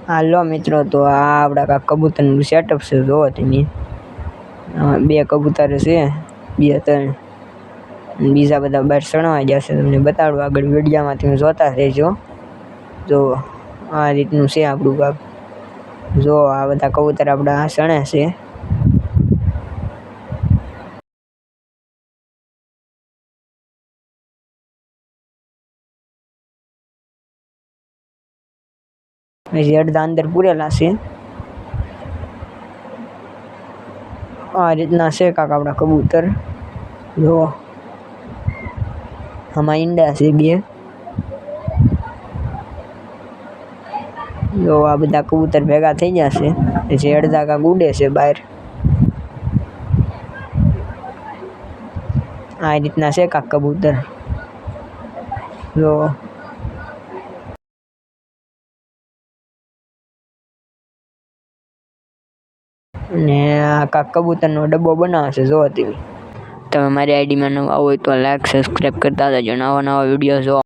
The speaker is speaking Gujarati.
હાલો મિત્રો, તો આ આપણા કાંક કબૂતરનું સેટઅપ છે. જોવો તમે, બે કબૂતર છે, 2-3, બીજા બધા બહાર સણવા ગયા છે. તમને બતાડું આગળ વિડીયામાં, તમે જોતા રહેજો. જો આ રીતનું છે આપણું કાંક. જો આ બધા કબૂતર આપણા સણે છે. હજી અડધા અંદર પૂરેલા છે. આ રીતના છે કાંક આપણા કબૂતર. જો આમાં ઈંડા છે 2. જો આ બધા કબૂતર ભેગા થઈ ગયા છે. જે અડધા કાંક ઉડે છે બહાર. આ રીતના છે કાંક કબૂતર. જો ને આ કાંક કબૂતરનો ડબ્બો બનાવે છે. જો તમે મારી આઈડીમાં નવા હોય તો લાઈક સબસ્ક્રાઈબ કરતા જજો. નવા વિડીયો જો